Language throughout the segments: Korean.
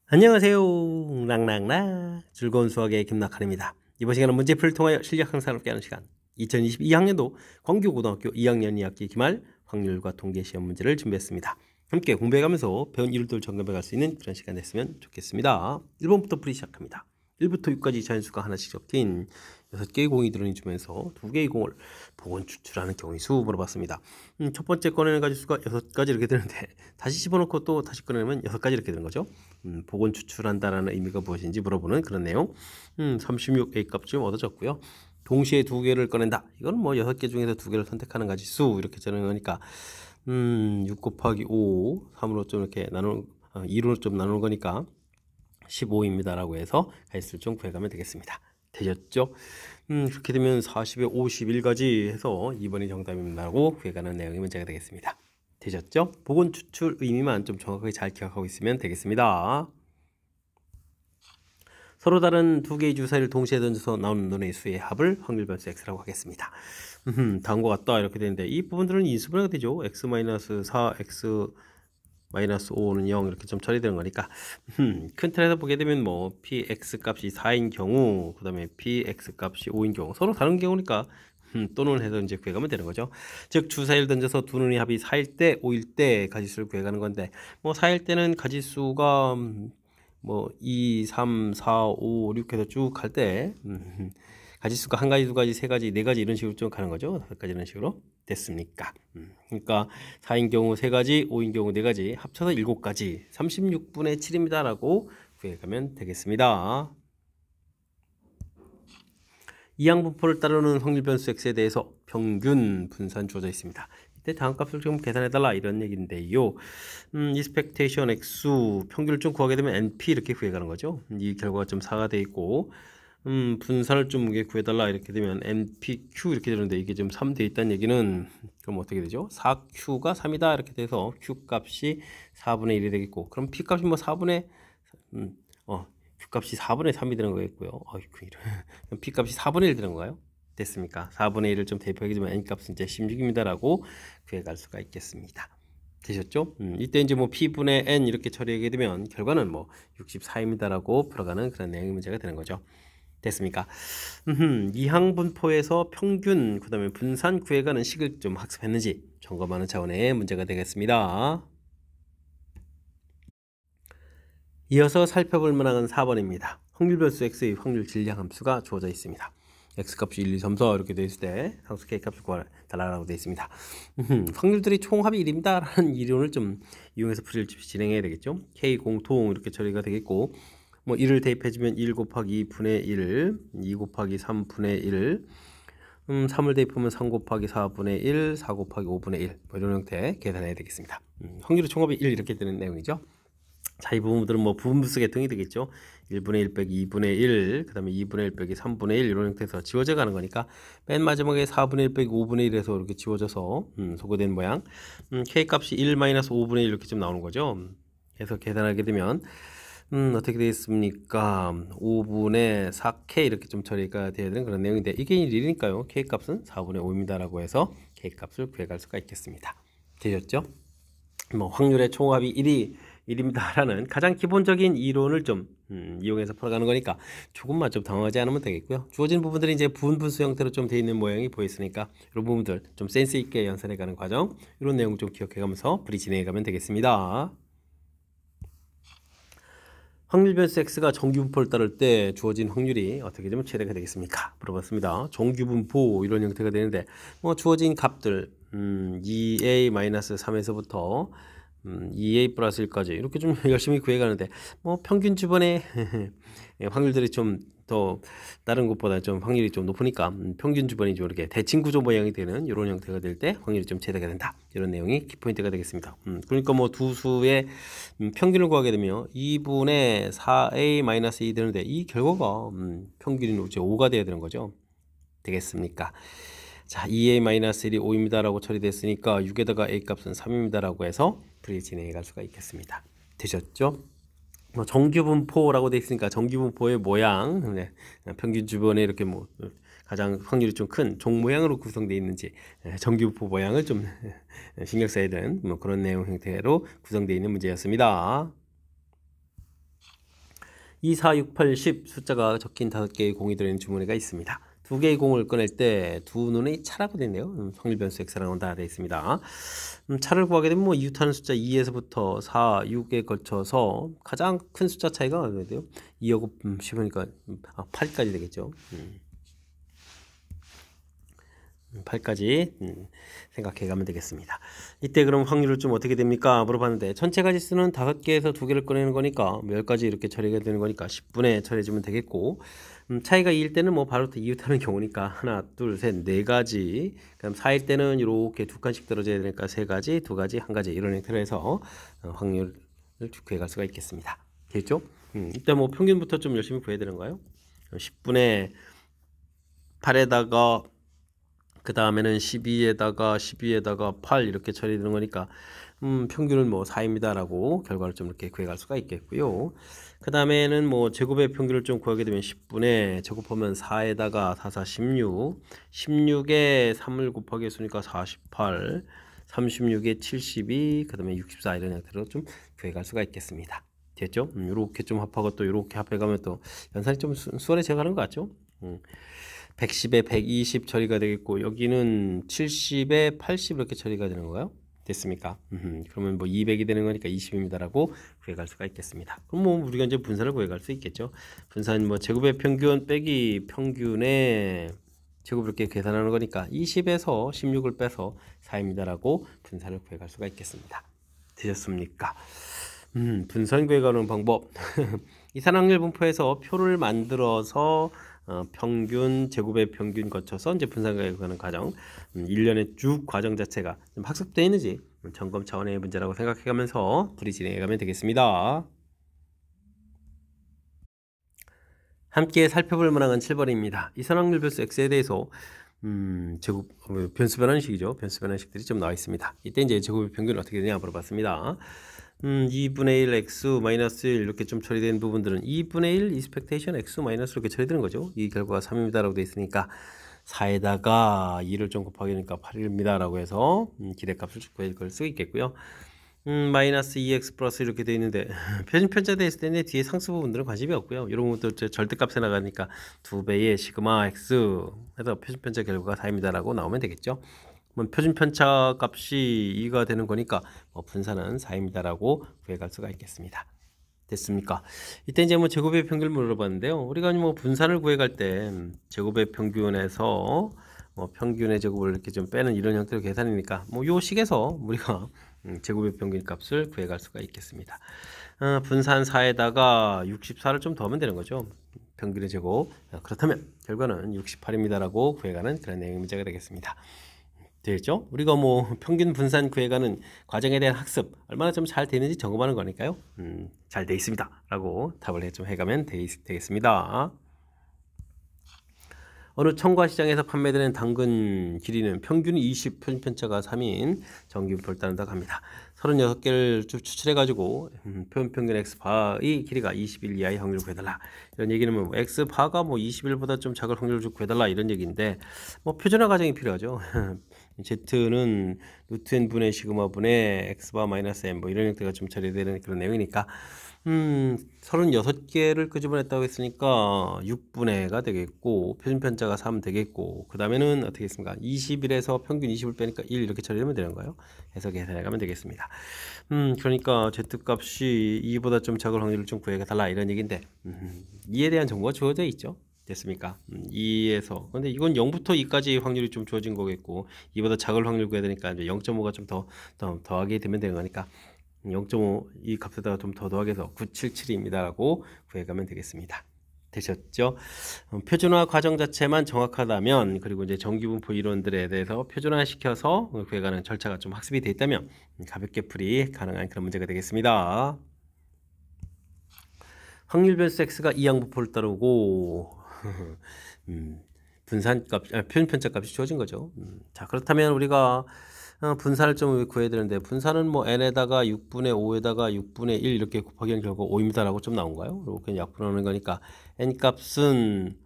안녕하세요. 랑랑랑 즐거운 수학의 김낙한입니다. 이번 시간은 문제풀이를 통하여 실력 향상을 깨는 시간 2022학년도 광교고등학교 2학년 2학기 기말 확률과 통계 시험 문제를 준비했습니다. 함께 공부해가면서 배운 이론들 점검해갈 수 있는 그런 시간 됐으면 좋겠습니다. 1번부터 풀이 시작합니다. 1부터 6까지 자연수가 하나씩 적힌 6개의 공이 들어주면서 2개의 공을 복원 추출하는 경우의 수 물어봤습니다. 첫 번째 꺼내는 가지수가 6가지 이렇게 되는데 다시 집어넣고 또 다시 꺼내면 6가지 이렇게 되는 거죠. 복원 추출한다라는 의미가 무엇인지 물어보는 그런 내용. 36A 값 좀 얻어졌고요. 동시에 2개를 꺼낸다. 이건 뭐 6개 중에서 2개를 선택하는 가지수 이렇게 되는 거니까 6 곱하기 5 3으로 좀 이렇게 나누는 2로 좀 나누는 거니까 15입니다 라고 해서 가지수를 좀 구해가면 되겠습니다. 되셨죠? 그렇게 되면 40에 51까지 해서 2번이 정답입니다 라고 구해가는 내용의 문제가 되겠습니다. 되셨죠? 복원 추출 의미만 좀 정확하게 잘 기억하고 있으면 되겠습니다. 서로 다른 2개의 주사위를 동시에 던져서 나오는 눈의 수의 합을 확률 변수 x라고 하겠습니다. 다음과 같다 이렇게 되는데 이 부분들은 인수분해가 되죠. x-4, x-5는 0 이렇게 좀 처리되는 거니까 큰 틀에서 보게 되면 뭐 px 값이 4인 경우 그 다음에 px 값이 5인 경우 서로 다른 경우니까 또는 해서 이제 구해가면 되는 거죠. 즉 주사위를 던져서 두 눈의 합이 4일 때 5일 때 가지수를 구해가는 건데 뭐 4일 때는 가지수가 뭐 2, 3, 4, 5, 6 해서 쭉 갈 때 가지수가 한 가지, 두 가지, 세 가지, 네 가지 이런 식으로 좀 가는 거죠. 5가지 이런 식으로 됐습니까? 그러니까 4인 경우 3가지, 5인 경우 4가지, 합쳐서 7가지, 36분의 7입니다. 라고 구해가면 되겠습니다. 이항분포를 따르는 확률 변수 x에 대해서 평균 분산 주어져 있습니다. 이때 다음 값을 좀 계산해달라 이런 얘기인데요. expectation x 평균을 좀 구하게 되면 np 이렇게 구해가는 거죠. 이 결과가 좀 4가 돼 있고 분산을 좀 구해달라 이렇게 되면 npq 이렇게 되는데 이게 좀 3 돼 있다는 얘기는 그럼 어떻게 되죠? 4q가 3이다 이렇게 돼서 q 값이 4분의 1이 되겠고 그럼 p 값이 뭐 4분의 q 값이 4분의 3이 되는 거겠고요. 그럼 p 값이 4분의 1 되는 건가요? 됐습니까? 4분의 1을 좀 대입하게 되면 n 값은 이제 16입니다 라고 구해갈 수가 있겠습니다. 되셨죠? 이때 이제 뭐 p분의 n 이렇게 처리하게 되면 결과는 뭐 64입니다 라고 풀어가는 그런 내용의 문제가 되는 거죠. 됐습니까? 이항분포에서 평균 그 다음에 분산 구해가는 식을 좀 학습했는지 점검하는 차원의 문제가 되겠습니다. 이어서 살펴볼 만한 4번입니다. 확률 변수 x의 확률 질량 함수가 주어져 있습니다. x값이 1, 2, 3, 4 이렇게 되어 있을 때 상수 k값을 구하달라고 되어 있습니다. 확률들이 총합이 1입니다 라는 이론을 좀 이용해서 풀이를 진행해야 되겠죠. k 공통 이렇게 처리가 되겠고 뭐 1을 대입해주면 1 곱하기 2분의 1, 2 곱하기 3분의 1, 3을 대입하면 3 곱하기 4분의 1, 4 곱하기 5분의 1, 뭐 이런 형태 계산해야 되겠습니다. 확률의 총합이 1 이렇게 되는 내용이죠. 자, 이 부분들은 뭐 부분분수 계통이 되겠죠. 1분의 1 빼기 2분의 1, 그 다음에 2분의 1 빼기 3분의 1 이런 형태에서 지워져 가는 거니까 맨 마지막에 4분의 1 빼기 5분의 1에서 이렇게 지워져서 소거된 모양 K값이 1-5분의 1 이렇게 좀 나오는 거죠. 그래서 계산하게 되면 어떻게 되겠습니까? 5분의 4K 이렇게 좀 처리가 되어야 되는 그런 내용인데 이게 1이니까요. K값은 4분의 5입니다 라고 해서 K값을 구해갈 수가 있겠습니다. 되셨죠? 뭐 확률의 총합이 1입니다 라는 가장 기본적인 이론을 좀 이용해서 풀어가는 거니까 조금만 좀 당황하지 않으면 되겠고요. 주어진 부분들이 이제 부분분수 형태로 좀 되어 있는 모양이 보였으니까 이런 부분들 좀 센스 있게 연산해가는 과정 이런 내용 좀 기억해가면서 풀이 진행해가면 되겠습니다. 확률 변수 x가 정규분포를 따를 때 주어진 확률이 어떻게 되면 최대가 되겠습니까? 물어봤습니다. 정규분포 이런 형태가 되는데 뭐 주어진 값들 2a-3에서부터 2a 플러스 1까지 이렇게 좀 열심히 구해가는데 뭐 평균 주변에 확률들이 좀 더 다른 것보다 좀 확률이 좀 높으니까 평균 주변이 좀 이렇게 대칭 구조 모양이 되는 이런 형태가 될 때 확률이 좀 최대가 된다 이런 내용이 키포인트가 되겠습니다. 그러니까 뭐 두 수의 평균을 구하게 되면 2분의 4a-2 되는데 이 결과가 평균이 이제 5가 돼야 되는 거죠. 되겠습니까? 자, 2a-1이 5입니다 라고 처리됐으니까 6에다가 a 값은 3입니다 라고 해서 풀이 진행해 갈 수가 있겠습니다. 되셨죠? 정규분포라고 되어 있으니까 정규분포의 모양, 네, 평균 주변에 이렇게 뭐 가장 확률이 좀 큰 종 모양으로 구성되어 있는지 정규분포 모양을 좀 신경 써야 되는 뭐 그런 내용 형태로 구성되어 있는 문제였습니다. 2, 4, 6, 8, 10 숫자가 적힌 5개의 공이 들어있는 주머니가 있습니다. 2개의 공을 꺼낼 때 두 눈의 차라고 되어 있네요. 확률 변수 x가 나온다 되어 있습니다. 차를 구하게 되면 뭐 이웃하는 숫자 2에서부터 4, 6에 걸쳐서 가장 큰 숫자 차이가 얼마나 돼요? 2하고 10이니까 8까지 되겠죠. 8까지 생각해 가면 되겠습니다. 이때 그럼 확률을 좀 어떻게 됩니까? 물어봤는데 전체 가지수는 5개에서 2개를 꺼내는 거니까 10가지 이렇게 처리가 되는 거니까 10분에 처리해주면 되겠고, 차이가 2일 때는 뭐 바로 이웃하는 경우니까 하나, 둘, 셋, 4가지. 그럼 4일 때는 이렇게 2칸씩 떨어져야 되니까 3가지, 2가지, 1가지 이런 형태로 해서 확률을 구해갈 수가 있겠습니다. 됐죠? 일단 뭐 평균부터 좀 열심히 구해야 되는 거예요. 10분에 8에다가 그 다음에는 12에다가 8 이렇게 처리되는 거니까 평균은 뭐 4입니다 라고 결과를 좀 이렇게 구해갈 수가 있겠고요. 그 다음에는 뭐 제곱의 평균을 좀 구하게 되면 10분에 제곱하면 4에다가 4, 4, 16 16에 3을 곱하기 했으니까 48 36에 72 그 다음에 64 이런 형태로 좀 구해갈 수가 있겠습니다. 됐죠? 이렇게 좀 합하고 또 이렇게 합해가면 또 연산이 좀 수월해져 가는 것 같죠? 110에 120 처리가 되겠고, 여기는 70에 80 이렇게 처리가 되는 거예요. 됐습니까? 그러면 뭐 200이 되는 거니까 20입니다 라고 구해갈 수가 있겠습니다. 그럼 뭐 우리가 이제 분산을 구해갈 수 있겠죠. 분산 뭐 제곱의 평균 빼기 평균의 제곱 이렇게 계산하는 거니까 20에서 16을 빼서 4입니다 라고 분산을 구해갈 수가 있겠습니다. 되셨습니까? 분산 구해가는 방법. 이산확률 분포에서 표를 만들어서 평균, 제곱의 평균 거쳐서 이제 분산구에 가는 과정, 1년의 쭉 과정 자체가 좀 학습되어 있는지 점검 차원의 문제라고 생각해가면서 둘이 진행해가면 되겠습니다. 함께 살펴볼 문항은 7번입니다. 이산확률 변수 x에 대해서 제곱 변수 변환식이죠. 변수 변환식들이 좀 나와 있습니다. 이때 이제 제곱의 평균은 어떻게 되냐 물어봤습니다. 2분의 1 x 마이너스 1 이렇게 좀 처리된 부분들은 2분의 1 expectation x 마이너스 이렇게 처리되는 거죠. 이 결과가 3입니다 라고 되어 있으니까 4에다가 2를 좀 곱하기니까 8입니다 라고 해서 기대값을 구할 수 있겠고요. 마이너스 2x 플러스 이렇게 되어 있는데 표준편차 되었을 때는 뒤에 상수 부분들은 관심이 없고요. 이런 부분도 절대값에 나가니까 2배의 시그마 x 해서 표준편차 결과가 4입니다 라고 나오면 되겠죠. 표준편차 값이 2가 되는 거니까 분산은 4입니다 라고 구해갈 수가 있겠습니다. 됐습니까? 이때 이제 뭐 제곱의 평균을 물어봤는데요. 우리가 뭐 분산을 구해갈 때 제곱의 평균에서 평균의 제곱을 이렇게 좀 빼는 이런 형태로 계산이니까 요 식에서 우리가 제곱의 평균 값을 구해갈 수가 있겠습니다. 분산 4에다가 64를 좀 더하면 되는 거죠. 평균의 제곱. 그렇다면 결과는 68입니다 라고 구해가는 그런 내용의 문제가 되겠습니다. 되겠죠? 우리가 뭐 평균 분산 구해가는 과정에 대한 학습 얼마나 좀 잘 되는지 점검하는 거니까요. 잘 돼 있습니다 라고 답을 좀 해가면 되겠습니다. 어느 청과 시장에서 판매되는 당근 길이는 평균 20, 표준편차가 3인 정기분포를 따른다고 합니다. 36개를 좀 추출해가지고 평균 X바의 길이가 21 이하의 확률을 구해달라. 이런 얘기는 뭐 X바가 뭐 21보다 좀 작을 확률을 좀 구해달라 이런 얘기인데 뭐 표준화 과정이 필요하죠. Z는 루트 n 분의 시그마 분의 X바 마이너스 n 뭐 이런 형태가 좀 처리되는 그런 내용이니까 36개를 끄집어냈다고 했으니까 6분의가 되겠고 표준편차가 3 되겠고 그 다음에는 어떻게 했습니까? 21에서 평균 20을 빼니까 1 이렇게 처리하면 되는 거예요. 해서 계산해가면 되겠습니다. 그러니까 Z값이 2보다 좀 작을 확률을 좀 구해달라 이런 얘기인데 이에 대한 정보가 주어져 있죠. 됐습니까? 2에서 근데 이건 0부터 2까지 확률이 좀 주어진 거겠고 2보다 작을 확률 구해야 되니까 이제 0.5가 좀 더하게 되면 되는 거니까 0.5 이 값에다가 좀 더 더하게 해서 977입니다 라고 구해가면 되겠습니다. 되셨죠? 표준화 과정 자체만 정확하다면 그리고 이제 정기분포 이론들에 대해서 표준화 시켜서 구해가는 절차가 좀 학습이 되어 있다면 가볍게 풀이 가능한 그런 문제가 되겠습니다. 확률 변수 x가 이항분포를 따르고 표준편차 값이 주어진 거죠. 자, 그렇다면 우리가 분산을 좀 구해야 되는데 분산은 뭐 n에다가 6분의 5에다가 6분의 1 이렇게 곱하기 한 결과 5입니다 라고 좀 나온가요? 이렇게 약분하는 거니까 n 값은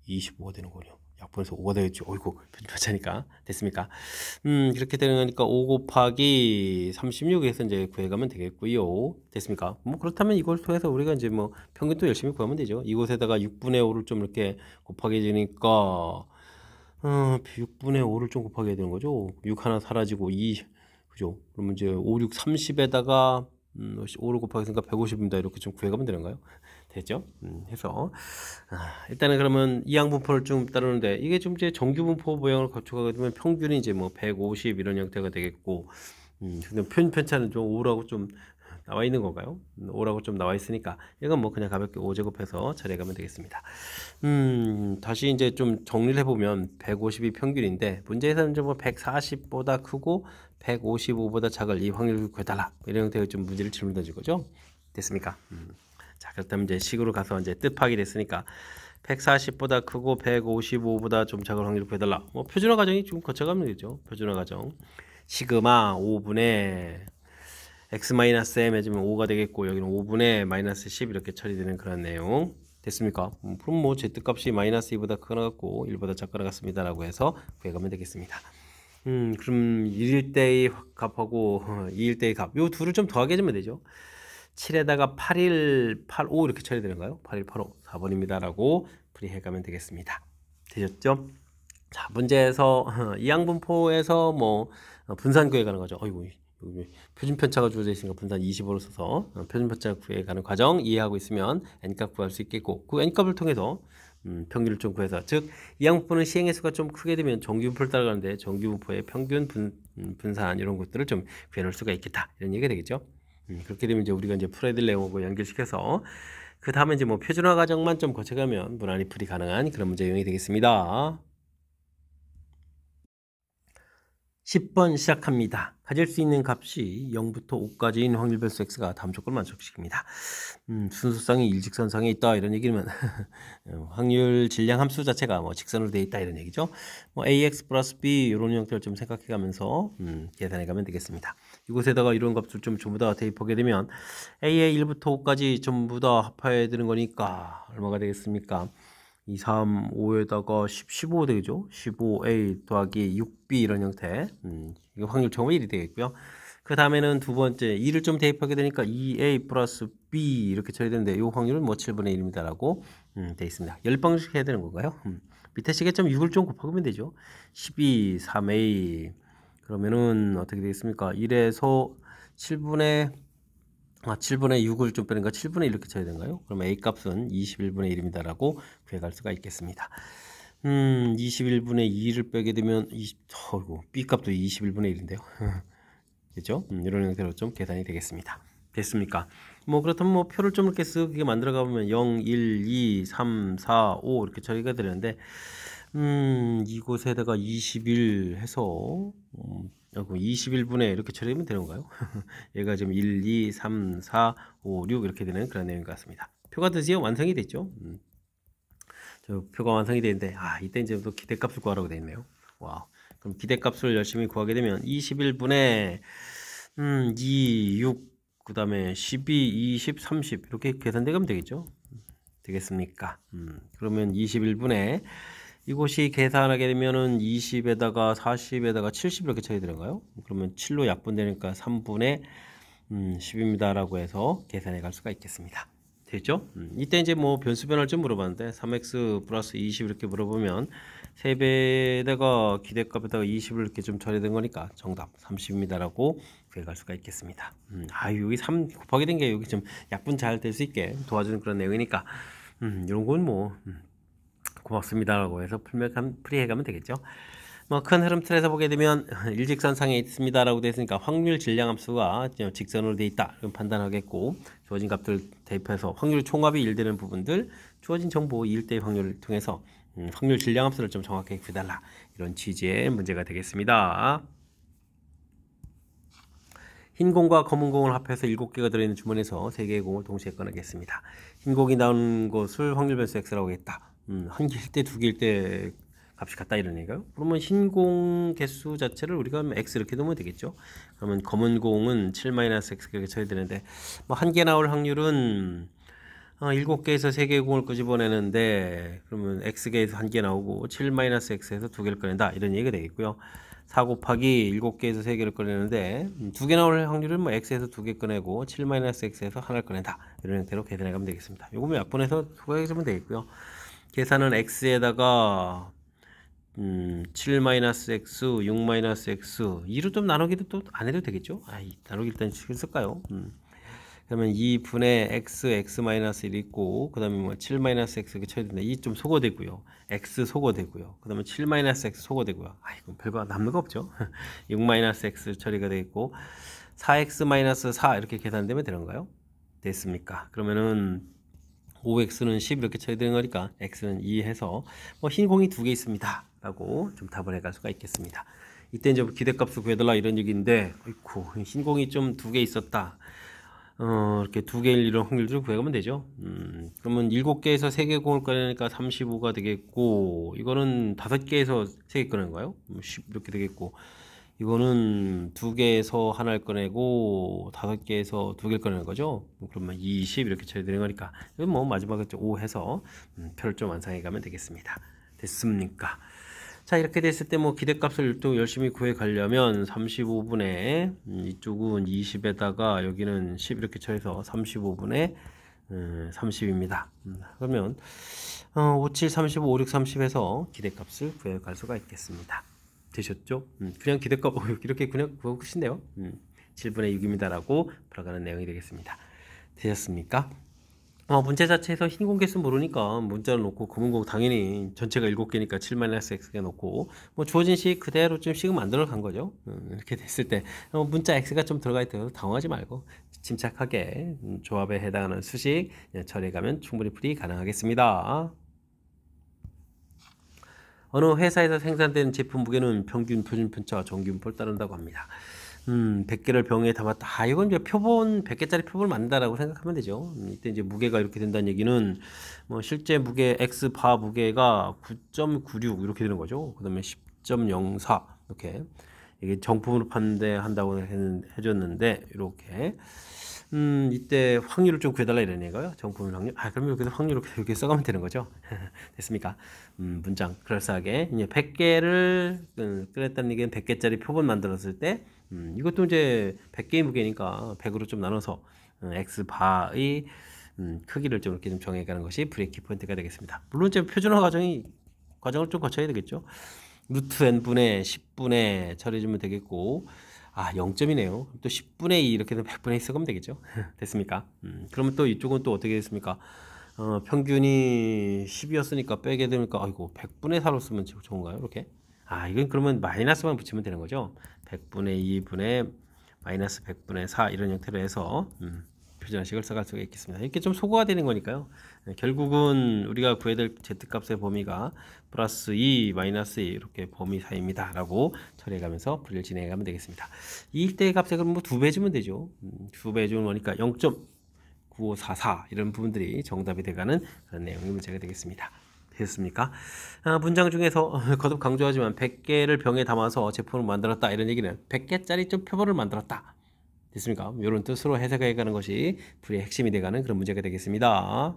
25가 되는군요. 약분해서 5가 되겠죠. 어이구, 편차니까. 됐습니까? 그렇게 되는 거니까 5 곱하기 36에서 이제 구해가면 되겠고요. 됐습니까? 뭐 그렇다면 이걸 통해서 우리가 이제 뭐 평균도 열심히 구하면 되죠. 이곳에다가 6분의 5를 좀 이렇게 곱하게 되니까 6분의 5를 좀 곱하게 해야 되는 거죠. 6 하나 사라지고 2, 그죠? 그러면 이제 5, 6, 30에다가 5를 곱하기 했으니까 150입니다. 이렇게 좀 구해가면 되는가요? 됐죠? 해서 일단은 그러면 이항분포를 좀 따르는데 이게 좀 이제 정규분포 모양을 거쳐가게 되면 평균이 이제 뭐 150 이런 형태가 되겠고 근데 편차는 좀 5라고 좀 나와 있는 건가요? 5라고 좀 나와 있으니까 이건 뭐 그냥 가볍게 5제곱해서 처리해가면 되겠습니다. 다시 이제 좀 정리를 해보면 150이 평균인데 문제에서는 좀 140보다 크고 155보다 작을 이 확률을 구해달라 이런 형태의 좀 문제를 질문 던질 거죠. 됐습니까? 자, 그렇다면 이제 식으로 가서 이제 뜻하기 됐으니까 140보다 크고 155보다 좀 작은 확률을 구해달라. 뭐 표준화 과정이 좀 거쳐가면 되죠. 표준화 과정. 시그마 5분의 x-m 해주면 5가 되겠고 여기는 5분의 마이너스 10 이렇게 처리되는 그런 내용. 됐습니까? 그럼 뭐 z값이 마이너스 2보다 크거나 같고 1보다 작거나 같습니다 라고 해서 구해가면 되겠습니다. 그럼 1일 때의 값하고 2일 때의 값, 요 둘을 좀 더하게 해주면 되죠. 7에다가 81, 85 이렇게 처리되는가요? 81, 85 4번입니다 라고 풀이해가면 되겠습니다. 되셨죠? 자, 문제에서 이항분포에서 뭐 분산 구해가는 거죠. 어이구, 표준 편차가 주어져 있으니까 분산 25로 써서 표준 편차 구해가는 과정 이해하고 있으면 n값 구할 수 있겠고 그 n값을 통해서 평균을 좀 구해서 즉 이항분포는 시행횟수가 좀 크게 되면 정규분포를 따라가는데 정규분포의 평균 분산 이런 것들을 좀 구해놓을 수가 있겠다 이런 얘기가 되겠죠. 그렇게 되면 이제 우리가 이제 풀어야 될 내용하고 연결시켜서 그 다음에 이제 뭐 표준화 과정만 좀 거쳐가면 무난히 풀이 가능한 그런 문제 유형이 되겠습니다. 10번 시작합니다. 가질 수 있는 값이 0부터 5까지인 확률별수 x가 다음 조건을 만족시킵니다. 순수성이 일직선상에 있다 이런 얘기면 확률 질량 함수 자체가 뭐 직선으로 되어 있다 이런 얘기죠. 뭐 ax 플러스 b 이런 형태를 좀 생각해 가면서 계산해 가면 되겠습니다. 이곳에다가 이런 값을 좀 전부 다 대입하게 되면 a의 1부터 5까지 전부 다 합해야 되는 거니까 얼마가 되겠습니까? 2, 3, 5에다가 10, 15 되겠죠? 15a 더하기 6b 이런 형태. 이거 확률 처음에 1이 되겠고요. 그 다음에는 두 번째 2를 좀 대입하게 되니까 2a 플러스 b 이렇게 처리되는데 이 확률은 뭐 7분의 1입니다 라고 되어 있습니다. 10방씩 해야 되는 건가요? 밑에 시계점 6을 좀 곱하면 되죠. 12, 3a 그러면은 어떻게 되겠습니까? 1에서 7분의 6을 좀 빼는가 7분의 1 이렇게 쳐야 되는가요? 그럼 A 값은 21분의 1입니다 라고 구해갈 수가 있겠습니다. 21분의 2를 빼게 되면 B 값도 21분의 1인데요. 그죠? 이런 형태로 좀 계산이 되겠습니다. 됐습니까? 뭐 그렇다면 뭐 표를 좀 이렇게 쓱 만들어 가보면 0, 1, 2, 3, 4, 5 이렇게 처리가 되는데 이곳에다가 21 해서 21분의 이렇게 처리하면 되는 건가요? 얘가 지금 1, 2, 3, 4, 5, 6 이렇게 되는 그런 내용인 것 같습니다. 표가 드디어 완성이 됐죠. 저 표가 완성이 되는데 이때 이제 또 기대값을 구하라고 되어 있네요. 와우. 그럼 기대값을 열심히 구하게 되면 21분의 2, 6, 그 다음에 12, 20, 30 이렇게 계산되면 되겠죠. 되겠습니까? 그러면 21분의 이곳이 계산하게 되면은 20에다가 40에다가 70 이렇게 차이 되는가요? 그러면 7로 약분되니까 3분의 10입니다 라고 해서 계산해 갈 수가 있겠습니다. 됐죠? 이때 이제 뭐 변수 변화를 좀 물어봤는데 3x 플러스 20 이렇게 물어보면 3배에다가 기대값에다가 20을 이렇게 좀 처리된 거니까 정답 30입니다 라고 구해갈 수가 있겠습니다. 여기 3 곱하게 된 게 여기 좀 약분 잘 될 수 있게 도와주는 그런 내용이니까 이런 건 뭐 고맙습니다 라고 해서 풀이해가면 되겠죠. 뭐 큰 흐름 틀에서 보게 되면 일직선상에 있습니다 라고 되어 있으니까 확률 질량 함수가 직선으로 되어 있다 이런 판단하겠고 주어진 값들 대입해서 확률 총합이 1되는 부분들 주어진 정보 1대 확률을 통해서 확률 질량 함수를 좀 정확하게 구해달라 이런 취지의 문제가 되겠습니다. 흰 공과 검은 공을 합해서 7개가 들어있는 주머니에서 3개의 공을 동시에 꺼내겠습니다. 흰 공이 나오는 것을 확률 변수 x라고 하겠다. 한 개일 때, 두 개일 때 값이 같다 이런 얘기가요. 그러면 흰 공 개수 자체를 우리가 x 이렇게 놓으면 되겠죠. 그러면 검은 공은 7-x 이렇게 쳐야 되는데 뭐 한 개 나올 확률은 7개에서 3개의 공을 끄집어내는데 그러면 x개에서 1개 나오고 7-x에서 2개를 꺼낸다 이런 얘기가 되겠고요. 4 곱하기 7개에서 3개를 꺼내는데 2개 나올 확률은 뭐 x에서 2개 꺼내고 7-x에서 하나를 꺼낸다 이런 형태로 계산해 가면 되겠습니다. 요거 몇 분에서 소개해주면 되겠고요. 계산은 x에다가 7-x, 6-x 2로 좀 나누기도 또 안 해도 되겠죠? 나누기 일단 쓸까요? 그러면 2분의 x, x-1 있고 그 다음에 뭐 7-x 이렇게 쳐야 된다. 이 좀 소거되고요. x 소거되고요. 그 다음에 7-x 소거되고요. 이건 별거 남는 거 없죠. 6-x 처리가 되어 있고 4x-4 이렇게 계산되면 되는가요? 됐습니까? 그러면은 5x는 10 이렇게 쳐야 되는 거니까 x는 2 해서 뭐 흰 공이 2개 있습니다 라고 좀 답을 해갈 수가 있겠습니다. 이때 이제 기대값을 구해달라 이런 얘기인데 어이쿠 흰 공이 좀 2개 있었다. 이렇게 2개일 이런 확률을 구해가면 되죠. 그러면 7개에서 3개 공을 꺼내니까 35가 되겠고 이거는 5개에서 3개 꺼내는 거예요. 10 이렇게 되겠고 이거는 2개에서 하나를 꺼내고 5개에서 2개를 꺼내는 거죠. 그러면 20 이렇게 쳐야 되는 거니까 이건 뭐 마지막에 5 해서 표를 좀 완성해 가면 되겠습니다. 됐습니까? 자 이렇게 됐을 때 뭐 기대값을 또 열심히 구해 가려면 35분의 이쪽은 20에다가 여기는 10 이렇게 쳐서 35분의 30입니다. 그러면 5, 7, 35, 5, 6, 30에서 기대값을 구해 갈 수가 있겠습니다. 되셨죠? 그냥 기대값 이렇게 그냥 구하고 끝인데요. 7분의 6입니다 라고 풀어가는 내용이 되겠습니다. 되셨습니까? 문제 자체에서 흰 공개수 모르니까 문자를 놓고 검은 공 당연히 전체가 7개니까 7-x가 놓고 뭐 주어진 식 그대로 좀 식을 만들어 간 거죠. 이렇게 됐을 때 문자 x가 좀 들어가 있더라도 당황하지 말고 침착하게 조합에 해당하는 수식 처리해 가면 충분히 풀이 가능하겠습니다. 어느 회사에서 생산된 제품 무게는 평균 표준 편차와 정규분포를 따른다고 합니다. 100개를 병에 담았다. 이건 이제 표본 100개짜리 표본을 만든다라고 생각하면 되죠. 이때 이제 무게가 이렇게 된다는 얘기는 뭐 실제 무게 x 바 무게가 9.96 이렇게 되는 거죠. 그다음에 10.04 이렇게 이게 정품으로 판대한다고 해줬는데 이렇게 이때 확률을 좀 구해달라 이런 얘기예요. 정품 확률. 그럼 여기서 확률을 이렇게 써가면 되는 거죠. 됐습니까? 문장 그럴싸하게 이제 100개를 끓였다는 얘기는 100개짜리 표본 만들었을 때 이것도 이제 100개의 무게니까 100으로 좀 나눠서 x 바의 크기를 좀 이렇게 좀 정해가는 것이 브레이크 포인트가 되겠습니다. 물론 이제 표준화 과정을 좀 거쳐야 되겠죠. 루트 n분의 10분의 처리해주면 되겠고 0점이네요. 또 10분의 2 이렇게 되면 100분의 2 쓰면 되겠죠. 됐습니까? 그러면 또 이쪽은 또 어떻게 됐습니까? 평균이 10이었으니까 빼게 되니까 아이고 100분의 4로 쓰면 좋은가요? 이렇게? 이건 그러면 마이너스만 붙이면 되는 거죠. 100분의 2분의 마이너스 100분의 4 이런 형태로 해서 표준화식을 써갈 수가 있겠습니다. 이렇게 좀 소거가 되는 거니까요. 결국은 우리가 구해야 될 z값의 범위가 플러스 2, 마이너스 2 이렇게 범위 사이입니다. 라고 처리해가면서 풀이를 진행해가면 되겠습니다. 이때 값에 그럼 뭐 2배 주면 되죠. 2배 주는 거니까 0.9544 이런 부분들이 정답이 돼가는 그런 내용의 문제가 되겠습니다. 되셨습니까? 문장 중에서 거듭 강조하지만 100개를 병에 담아서 제품을 만들었다 이런 얘기는 100개짜리 좀 표본을 만들었다. 됐습니까? 이런 뜻으로 해석해 가는 것이 풀이의 핵심이 되가는 그런 문제가 되겠습니다.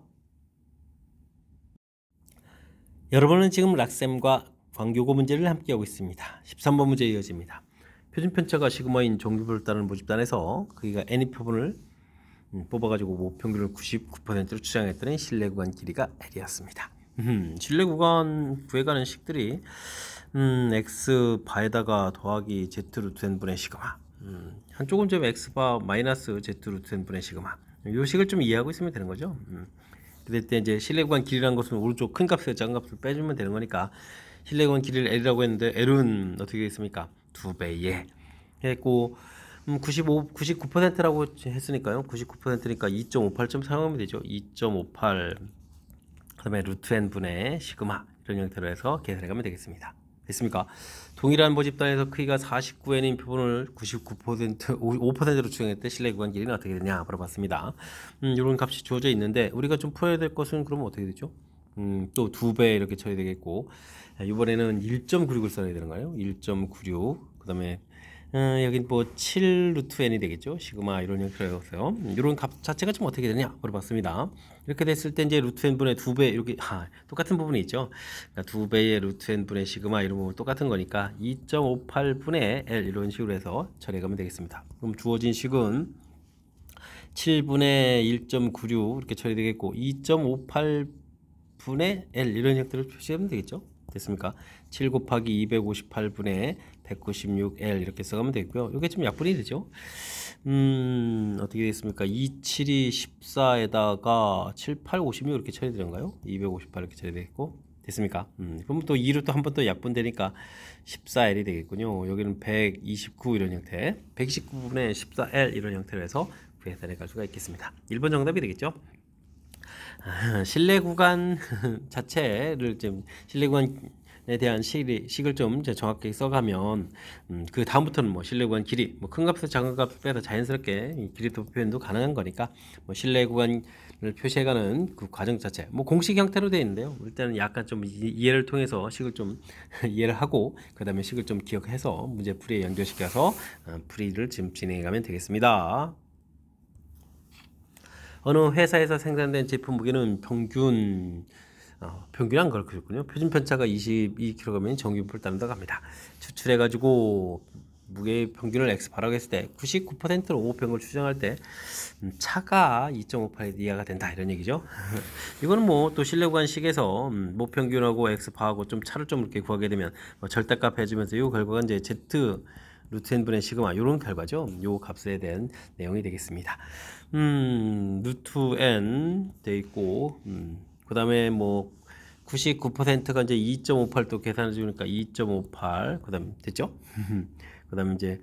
여러분은 지금 락셈과 광교고 문제를 함께 하고 있습니다. 13번 문제 이어집니다. 표준 편차가 시그마인 정규표를 따르는 모집단에서 크기가 n의 표본을 뽑아가지고 모평균을 99%로 추정했더니 실내 구간 길이가 L이었습니다. 실내 구간 구해가는 식들이 x 바에다가 더하기 z 루트 n분의 시그마 한쪽은 좀 x바 마이너스 z 루트 n분의 시그마 요 식을 좀 이해하고 있으면 되는 거죠. 그럴 때 이제 실내 구간 길이라는 것은 오른쪽 큰 값에서 작은 값을 빼주면 되는 거니까 실내 구간 길이를 L이라고 했는데 L은 어떻게 되겠습니까? 2배에 했고 99%라고 했으니까요. 99%니까 2.58점 사용하면 되죠. 2.58 그다음에 루트 n분의 시그마 이런 형태로 해서 계산해 가면 되겠습니다. 됐습니까? 동일한 모집단에서 크기가 49n인 표본을 99% 5%로 추정했을 때 실내 구간 길이는 어떻게 되냐 물어봤습니다. 이런 값이 주어져 있는데 우리가 좀 풀어야 될 것은 그러면 어떻게 되죠? 또 2배 이렇게 쳐야 되겠고 이번에는 1.96을 써야 되는 거예요. 1.96 그다음에 여긴 뭐 7 루트 n이 되겠죠. 시그마 이런 형태로서 이런 값 자체가 좀 어떻게 되냐 물어봤습니다. 이렇게 됐을 때 이제 루트 n분의 2배 이렇게 똑같은 부분이 있죠. 그러니까 2배의 루트 n분의 시그마 이런 부분 똑같은 거니까 2.58분의 L 이런 식으로 해서 처리해가면 되겠습니다. 그럼 주어진 식은 7분의 1.96 이렇게 처리되겠고 2.58분의 L 이런 형태로 표시하면 되겠죠. 됐습니까? 7 곱하기 258분의 196L 이렇게 써가면 되고요. 이게 좀 약분이 되죠. 어떻게 되겠습니까? 2, 7이 14에다가 7, 8, 56 이렇게 처리되는가요? 258 이렇게 처리되겠고 됐습니까? 그럼 또 2로 또 한 번 더 약분되니까 14L이 되겠군요. 여기는 129 이런 형태 129분의 14L 이런 형태로 해서 계산해 갈 수가 있겠습니다. 1번 정답이 되겠죠. 실내 구간 자체를 좀 실내 구간에 대한 식을 좀 정확하게 써가면 그 다음부터는 뭐 실내 구간 길이 뭐 큰 값에서 작은 값 빼서 자연스럽게 길이도 표현도 가능한 거니까 뭐 실내 구간을 표시해가는 그 과정 자체 뭐 공식 형태로 되어 있는데요. 일단은 약간 좀 이해를 통해서 식을 좀 이해를 하고 그 다음에 식을 좀 기억해서 문제 풀이에 연결시켜서 풀이를 지금 진행해가면 되겠습니다. 어느 회사에서 생산된 제품 무게는 평균한 걸 그렸군요. 표준 편차가 22kg이면 정규분포를 따른다고 합니다. 추출해가지고 무게 평균을 X바라고 했을 때 99%로 오평을 추정할 때 차가 2.58 이하가 된다 이런 얘기죠. 이거는 뭐 또 실내 구간식에서 모평균하고 X바하고 좀 차를 좀 이렇게 구하게 되면 뭐 절대값 해주면서 이 결과가 이제 Z 루트 n분의 시그마 이런 결과죠. 요 값에 대한 내용이 되겠습니다. 루트 n 돼 있고 그 다음에 뭐 99%가 이제 2.58도 계산해 주니까 2.58 그 다음 됐죠? 그 다음에 이제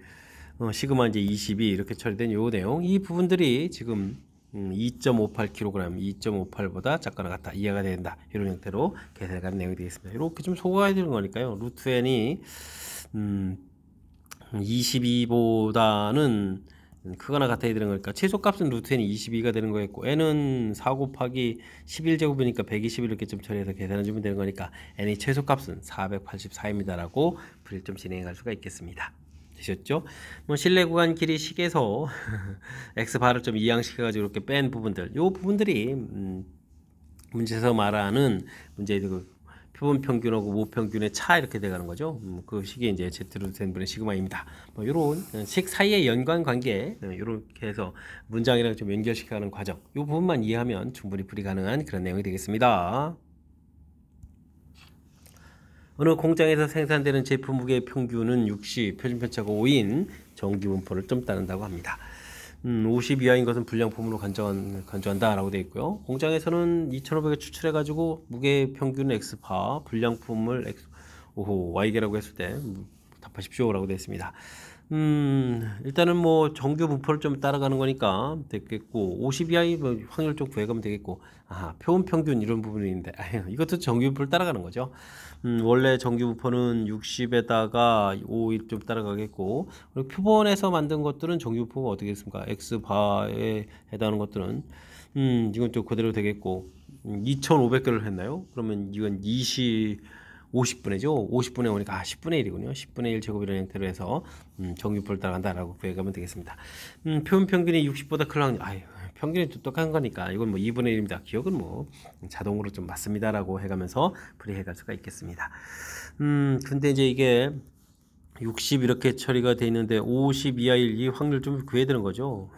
시그마 이제 22 이렇게 처리된 요 내용 이 부분들이 지금 2.58kg 2.58보다 작거나 같다 이해가 된다 이런 형태로 계산하는 내용이 되겠습니다. 이렇게 좀 소화해야 되는 거니까요. 루트 n이 22보다는 크거나 같아야 되는 거니까 최소값은 루트 n이 22가 되는 거였고 n은 4 곱하기 11제곱이니까 120 이렇게 좀 처리해서 계산해 주면 되는 거니까 n의 최소값은 484입니다 라고 풀이를 좀 진행해 갈 수가 있겠습니다. 되셨죠? 뭐 실내 구간 길이 식에서 x바를 좀 이항시켜 가지고 이렇게 뺀 부분들 요 부분들이 문제에서 말하는 문제의 그 표본 평균하고 모평균의 차 이렇게 돼가는 거죠. 그 식이 이제 Z루트 n분의 시그마입니다. 뭐 이런 식 사이의 연관 관계 이렇게 해서 문장이랑 좀 연결시켜가는 과정 이 부분만 이해하면 충분히 풀이 가능한 그런 내용이 되겠습니다. 어느 공장에서 생산되는 제품 무게의 평균은 60, 표준 편차가 5인 정규 분포를 좀 따른다고 합니다. 50 이하인 것은 불량품으로 간주한다 라고 되어 있고요. 공장에서는 2,500에 추출해가지고 무게 평균 X파, 불량품을 Y계라고 했을 때 답하십시오 라고 되어 있습니다. 일단은 뭐 정규 분포를 좀 따라가는 거니까 되겠고 50 이하의 뭐 확률 좀 구해가면 되겠고 표본 평균 이런 부분이 있는데 이것도 정규 분포를 따라가는 거죠. 원래 정규 분포는 60에다가 5일 좀 따라가겠고 그리고 표본에서 만든 것들은 정규 분포가 어떻게 됐습니까? X바에 해당하는 것들은 이건 또 그대로 되겠고 2,500개를 했나요? 그러면 이건 50분의죠. 50분의 오니까 10분의 1이군요. 10분의 1 제곱이라는 형태로 해서 정규표를 따라간다라고 구해가면 되겠습니다. 표본 평균이 60보다 큰 확률, 평균이 똑똑한 거니까 이건 뭐 2분의 1입니다. 기억은 뭐 자동으로 좀 맞습니다라고 해가면서 풀이해갈 수가 있겠습니다. 근데 이제 이게 60 이렇게 처리가 돼 있는데 50 이하일 이 확률 좀 구해야 되는 거죠.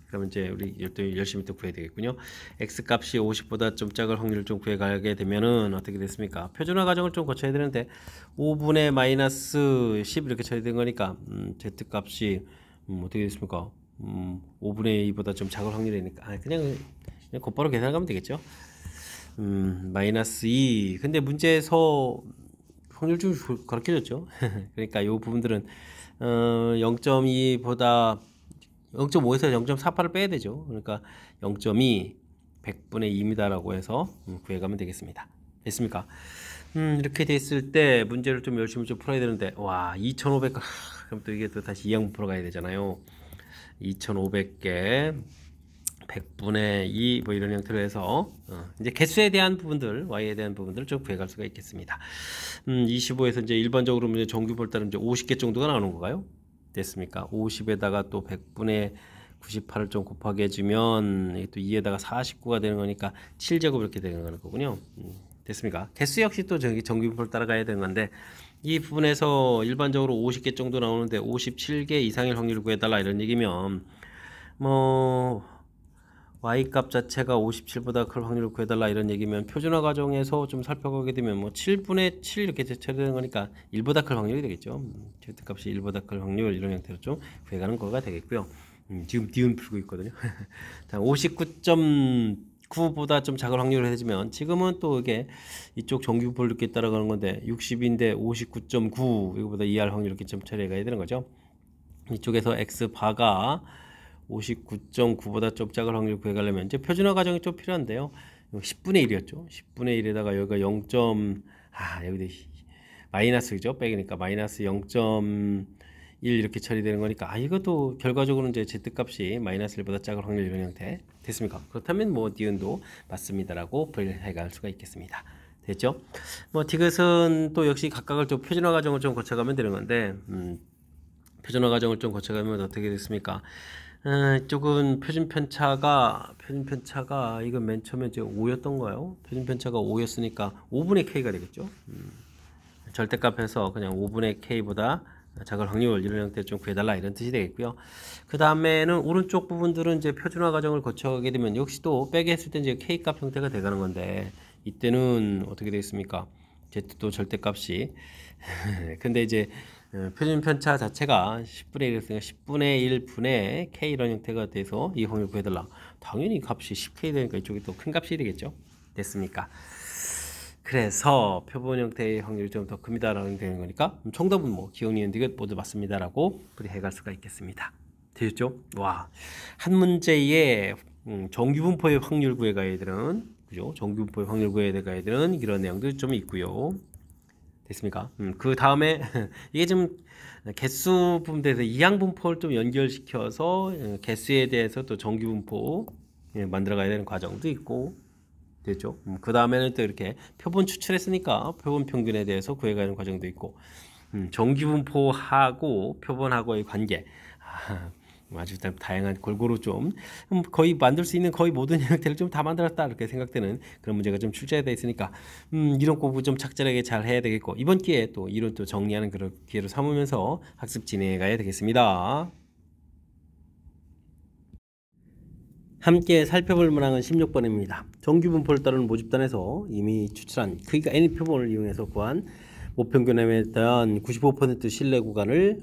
그러면 이제 우리 열심히 또 구해야 되겠군요. x 값이 50보다 좀 작을 확률을 좀 구해가게 되면은 어떻게 됐습니까? 표준화 과정을 좀 거쳐야 되는데 5분의 마이너스 10 이렇게 처리된 거니까 z 값이 어떻게 됐습니까? 5분의 2보다 좀 작을 확률이니까 그냥 곧바로 계산하면 되겠죠. 마이너스 2 근데 문제에서 확률 좀 가르쳐줬죠. 그러니까 이 부분들은 0.2보다 0.5에서 0.48을 빼야 되죠. 그러니까 0.2 100분의 2입니다 라고 해서 구해가면 되겠습니다. 됐습니까? 이렇게 됐을 때 문제를 좀 열심히 좀 풀어야 되는데 와 2500 그럼 또 이게 또 다시 이항분 풀어가야 되잖아요. 2500개 100분의 2 뭐 이런 형태로 해서 이제 개수에 대한 부분들 y에 대한 부분들을 좀 구해갈 수가 있겠습니다. 25에서 이제 일반적으로 이제 정규 볼 때는 이제 50개 정도가 나오는 건가요? 됐습니까? 50에다가 또 100분의 98을 좀 곱하게 해주면 이게 또 2에다가 49가 되는 거니까 7제곱 이렇게 되는 거군요. 됐습니까? 개수 역시 또 정규분포를 따라가야 되는 건데 이 부분에서 일반적으로 50개 정도 나오는데 57개 이상일 확률을 구해달라 이런 얘기면 뭐 y값 자체가 57보다 클 확률을 구해달라 이런 얘기면 표준화 과정에서 좀 살펴보게 되면 뭐 7분의 7 이렇게 처리되는 거니까 1보다 클 확률이 되겠죠. z값이 1보다 클 확률 이런 형태로 좀 구해가는 거가 되겠고요. 지금 디은 풀고 있거든요. 59.9보다 좀 작은 확률을 해주면 지금은 또 이게 이쪽 정규분포를 이렇게 따라가는 건데 60인데 59.9 이거보다 이할 확률 이렇게 좀 처리해가야 되는 거죠. 이쪽에서 x바가 59.9보다 좀 작은 확률 구해가려면 이제 표준화 과정이 좀 필요한데요. 10분의 1이었죠. 10분의 1에다가 여기가 0. 여기도 마이너스죠. 빼기니까 마이너스 0.1 이렇게 처리되는 거니까 이것도 결과적으로 이제 z값이 마이너스 1보다 작은 확률 이런 형태 됐습니까? 그렇다면 뭐 디은도 맞습니다라고 분류해갈 수가 있겠습니다. 됐죠? 뭐 디귿은 또 역시 각각을 좀 표준화 과정을 좀 거쳐가면 되는 건데 표준화 과정을 좀 거쳐가면 어떻게 됐습니까? 이쪽은 표준 편차가 이건 맨 처음에 이제 5였던 거예요. 표준 편차가 5였으니까 5분의 k가 되겠죠. 절대값에서 그냥 5분의 k보다 작은 확률 이런 형태를 좀 구해달라 이런 뜻이 되겠고요. 그 다음에는 오른쪽 부분들은 이제 표준화 과정을 거쳐가게 되면 역시 또 빼게 했을 때 이제 k값 형태가 돼가는 건데 이때는 어떻게 되겠습니까? z도 절대값이 근데 이제 표준 편차 자체가 10분의 1이었으니까 10분의 1분의 k 이런 형태가 돼서 이 확률 구해달라. 당연히 값이 10k 되니까 이쪽이 또 큰 값이 되겠죠. 됐습니까? 그래서 표본 형태의 확률이 좀 더 큽니다라는 되는 거니까 정답은 뭐 기억, 니은, 디귿 모두 맞습니다라고 해갈 수가 있겠습니다. 되셨죠? 와, 한 문제에 정규분포의 확률 구해가야 되는 그죠? 정규분포의 확률 구해가야 되는 이런 내용도 좀 있고요. 됐습니까? 그 다음에 이게 좀 개수 분대에서 이항분포를 좀 연결시켜서 개수에 대해서 또 정규분포 만들어가야 되는 과정도 있고 됐죠? 그 다음에는 또 이렇게 표본 추출했으니까 표본 평균에 대해서 구해가는 과정도 있고 정규분포하고 표본하고의 관계 아주 다양한 골고루 좀 거의 만들 수 있는 거의 모든 형태를 좀 다 만들었다 이렇게 생각되는 그런 문제가 좀 출제되어 있으니까 이론 공부 좀 착실하게 잘 해야 되겠고 이번 기회에 또 이론 또 정리하는 그런 기회로 삼으면서 학습 진행해 가야 되겠습니다. 함께 살펴볼 문항은 16번입니다. 정규분포를 따르는 모집단에서 이미 추출한 크기가 n의 표본을 이용해서 구한 모평균에 대한 95% 신뢰 구간을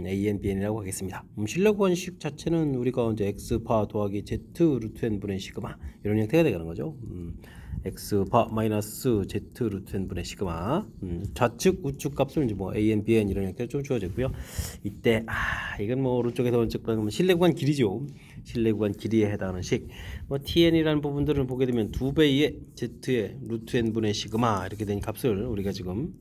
AN, BN이라고 하겠습니다. 신뢰 구간 식 자체는 우리가 이제 x바 더하기 z 루트 n분의 시그마 이런 형태가 되는 거죠. x바 마이너스 z 루트 n분의 시그마 좌측 우측 값을 이제 뭐 AN, BN 이런 형태로 좀 주어졌고요. 이때 이건 뭐 오른쪽에서 왼쪽 보면 신뢰 구간 길이죠. 신뢰 구간 길이에 해당하는 식. 뭐 TN이라는 부분들을 보게 되면 2배의 Z의 루트 N분의 시그마 이렇게 된 값을 우리가 지금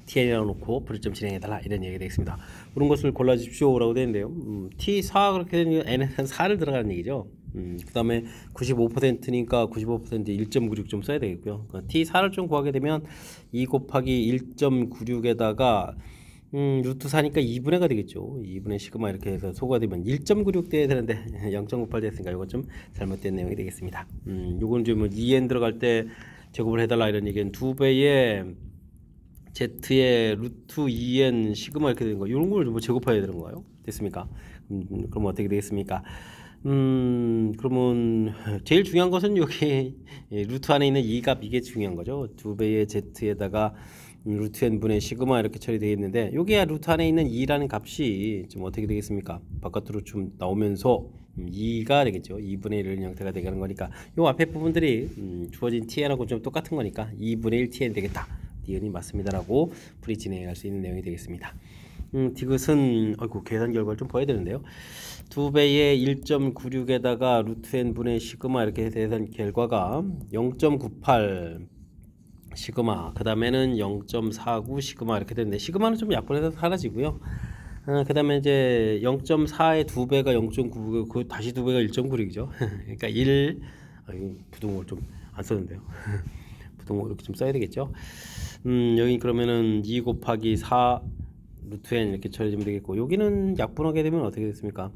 TN이라고 놓고 불점 진행해달라 이런 얘기가 되겠습니다. 그런 것을 골라주십시오 라고 되는데요. T4 그렇게 되면 N은 4를 들어가는 얘기죠. 그 다음에 95%니까 95% 1.96 좀 써야 되겠고요. T4를 좀 구하게 되면 2 곱하기 1.96에다가 루트 4니까 2분의가 되겠죠. 2분의 시그마 이렇게 해서 소가 되면 1.96 돼야 되는데 0.98 됐으니까 이건 좀 잘못된 내용이 되겠습니다. 요건 좀 2n 들어갈 때 제곱을 해달라 이런 얘기는 2배의 z의 루트 2n 시그마 이렇게 되는 거 이런 걸 뭐 제곱해야 되는 거예요. 됐습니까? 그럼 어떻게 되겠습니까? 그러면 제일 중요한 것은 여기 루트 안에 있는 이 값 이게 중요한 거죠. 2배의 z에다가 루트 n분의 시그마 이렇게 처리되어 있는데 여기야 루트 안에 있는 2라는 값이 좀 어떻게 되겠습니까? 바깥으로 좀 나오면서 2가 되겠죠. 2분의 1 형태가 되는 거니까 요 앞에 부분들이 주어진 tn하고 좀 똑같은 거니까 2분의 1 tn 되겠다. 디은이 맞습니다라고 풀이 진행할 수 있는 내용이 되겠습니다. 디귿은 계산 결과를 좀 봐야 되는데요. 2배의 1.96에다가 루트 n분의 시그마 이렇게 계산 결과가 0.98 시그마 그 다음에는 0.49 시그마 이렇게 되는데 시그마는 좀 약분해서 사라지고요. 그 다음에 이제 0.4의 2배가 0.9 그 다시 2배가 1.96이죠. 그러니까 1 부동을 좀 안 썼는데요. 부동을 이렇게 좀 써야 되겠죠. 여기 그러면은 2 곱하기 4 루트 n 이렇게 처리해주면 되겠고, 여기는 약분하게 되면 어떻게 됐습니까?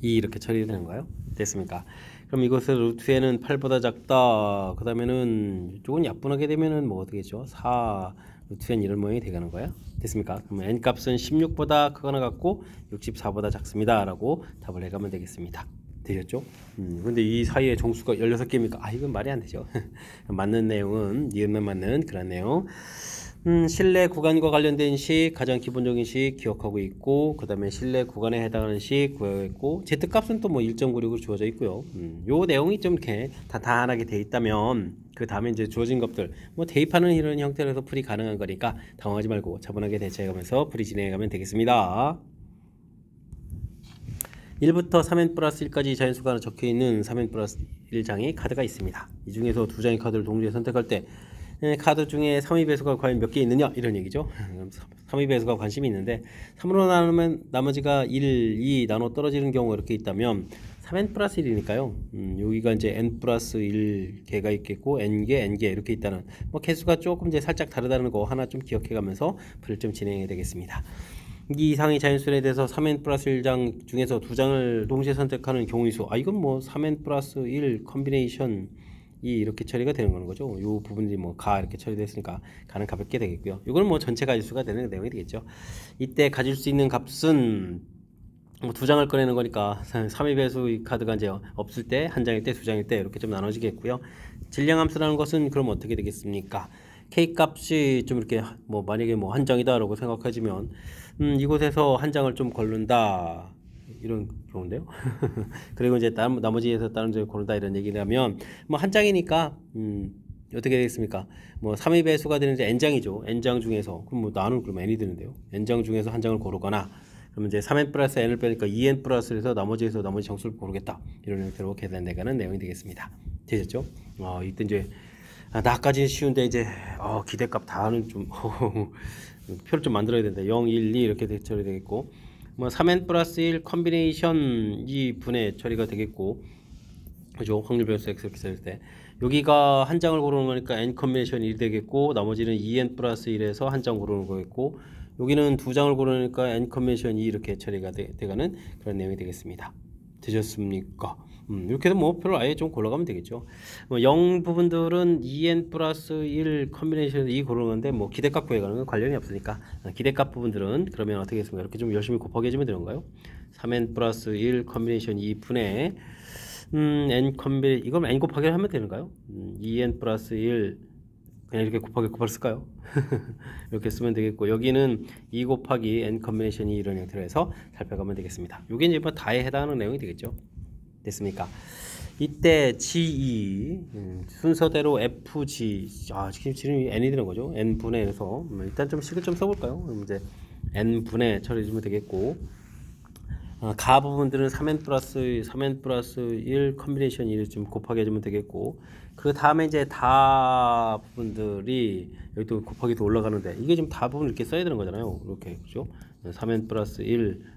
2 이렇게 처리되는 거예요. 됐습니까? 그럼 이것을 루트 n은 8보다 작다. 그 다음에는 이쪽은 약분하게 되면은 뭐 어떻게 되죠? 4 루트 n 이런 모양이 되가는 거예요. 됐습니까? 그럼 n 값은 16보다 크거나 같고 64보다 작습니다. 라고 답을 해가면 되겠습니다. 되셨죠? 근데 이 사이에 정수가 16개입니까? 아, 이건 말이 안 되죠. 맞는 내용은, 니은만 맞는 그런 내용. 실내 구간과 관련된 식, 가장 기본적인 식 기억하고 있고, 그 다음에 실내 구간에 해당하는 식 구해있고, Z값은 또 뭐 1.96으로 주어져 있고요. 요 내용이 좀 이렇게 단단하게 돼 있다면, 그 다음에 이제 주어진 것들, 뭐 대입하는 이런 형태로서 풀이 가능한 거니까 당황하지 말고 차분하게 대처해가면서 풀이 진행해가면 되겠습니다. 1부터 3n 플러스 1까지 자연수가 적혀있는 3n 플러스 1장의 카드가 있습니다. 이 중에서 두 장의 카드를 동시에 선택할 때 카드 중에 3의 배수가 과연 몇 개 있느냐 이런 얘기죠. 3의 배수가 관심이 있는데 3으로 나누면 나머지가 1, 2 나눠 떨어지는 경우가 이렇게 있다면 3n 플러스 1이니까요. 여기가 이제 n 플러스 1 개가 있겠고 n개, n개 이렇게 있다는 뭐 개수가 조금 이제 살짝 다르다는 거 하나 좀 기억해 가면서 풀을 좀 진행해야 되겠습니다. 이 이상의 자연수에 대해서 3n 플러스 1장 중에서 두 장을 동시에 선택하는 경우의 수. 아, 이건 뭐 3n 플러스 1 컨비네이션 이 이렇게 처리가 되는 거죠. 이 부분이 뭐 가 이렇게 처리됐으니까 가는 가볍게 되겠고요. 이거는 뭐 전체 가질수가 되는 내용이 되겠죠. 이때 가질 수 있는 값은 뭐 두 장을 꺼내는 거니까 3의 배수 카드가 이제 없을 때, 한 장일 때, 두 장일 때 이렇게 좀 나눠지겠고요. 질량함수라는 것은 그럼 어떻게 되겠습니까? K 값이 좀 이렇게 뭐 만약에 뭐 한 장이다라고 생각하시면 이곳에서 한 장을 좀 고른다. 이런 경우인데요. 그리고 이제 나머지에서 다른 점을 고른다 이런 얘기라면 뭐 한 장이니까 어떻게 되겠습니까? 뭐 3의 배수가 되는 이제 n장이죠. n장 중에서 그럼 뭐 나는 그럼 n이 되는데요. n장 중에서 한 장을 고르거나 그러면 이제 3n 플러스 n을 빼니까 2n 플러스를 해서 나머지 정수를 고르겠다. 이런 형태로 계산돼가는 내용이 되겠습니다. 되셨죠? 이때 이제 나까지는 쉬운데 이제 기대값 다는 좀 표를 좀 만들어야 된다. 0, 1, 2 이렇게 처리 되겠고 뭐 3n 플러스 1 컨비네이션 이 분의 처리가 되겠고 그죠? 확률 변수 x 이렇게 쓸 때 여기가 한 장을 고르는 거니까 n 컨비네이션 1이 되겠고 나머지는 2n 플러스 1에서 한 장 고르는 거겠고 여기는 두 장을 고르니까 n 컨비네이션 2 이렇게 처리가 돼가는 그런 내용이 되겠습니다. 되셨습니까? 이렇게 해서 뭐 표를 아예 좀 골라가면 되겠죠. 뭐 0 부분들은 2n 플러스 1 컨비네이션 2 고르는 건데 뭐 기대값 구해가는 건 관련이 없으니까 기대값 부분들은 그러면 어떻게 했습니까? 이렇게 좀 열심히 곱하기 해주면 되는 건가요? 3n 플러스 1 컨비네이션 2 분의 이건 n 곱하기 하면 되는가요? 2n 플러스 1 그냥 이렇게 곱하기 쓸까요? 이렇게 쓰면 되겠고 여기는 2 곱하기 n 컨비네이션이 이런 형태로 해서 살펴가면 되겠습니다. 이게 이제 뭐 다에 해당하는 내용이 되겠죠. 됐습니까? 이때 G2 순서대로 FG 지금 n이 되는 거죠. n분의 해서 일단 좀 식을 좀 써볼까요? 그럼 이제 n분의 처리해주면 되겠고 가 부분들은 3n 플러스 1 컨비네이션 1을 좀 곱하기 해주면 되겠고 그 다음에 이제 다 부분들이 여기 또 곱하기 도 올라가는데 이게 지금 다 부분 이렇게 써야 되는 거잖아요. 이렇게 그죠? 3n 플러스 1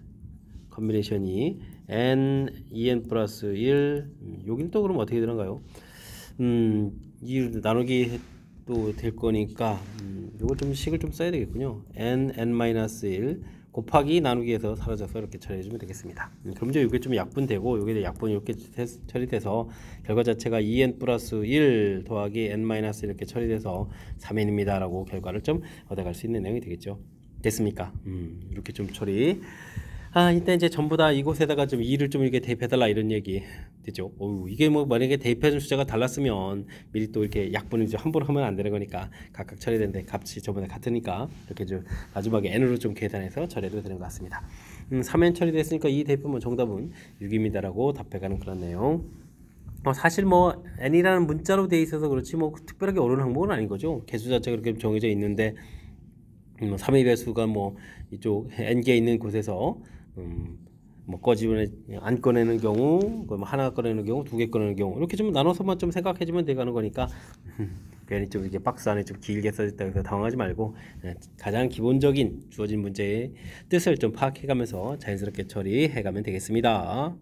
컨비네이션이 n 2n 플러스 1 여기는 또 그럼 어떻게 되는가요? 이 나누기 또 될 거니까 이걸 좀 식을 좀 써야 되겠군요. n 마이너스 1 곱하기 나누기에서 사라져서 이렇게 처리해주면 되겠습니다. 그럼 이제 이게 좀 약분되고 여기에 약분이 이렇게 처리돼서 결과 자체가 2n 플러스 1 더하기 n 마이너스 이렇게 처리돼서 3n입니다 라고 결과를 좀 얻어갈 수 있는 내용이 되겠죠. 됐습니까? 이렇게 좀 처리. 이때 이제 전부 다 이곳에다가 좀 2를 좀 이렇게 대입해달라 이런 얘기 되죠. 이게 뭐 만약에 대입해준 숫자가 달랐으면 미리 또 이렇게 약분을 이제 함부로 하면 안 되는 거니까 각각 처리되는데 값이 저번에 같으니까 이렇게 좀 마지막에 n으로 좀 계산해서 처리해도 되는 것 같습니다. 3n 처리됐으니까 이 대입하면 정답은 6입니다라고 답해가는 그런 내용. 사실 뭐 n이라는 문자로 돼 있어서 그렇지 뭐 특별하게 어려운 항목은 아닌 거죠. 개수 자체가 그렇게 정해져 있는데 3의 배수가 뭐 이쪽 n개 있는 곳에서 뭐 안 꺼내는 경우, 뭐 하나 꺼내는 경우, 두 개 꺼내는 경우 이렇게 좀 나눠서만 좀 생각해주면 되가는 거니까 괜히 좀 이렇게 박스 안에 좀 길게 써졌다 해서 당황하지 말고 가장 기본적인 주어진 문제의 뜻을 좀 파악해가면서 자연스럽게 처리해가면 되겠습니다.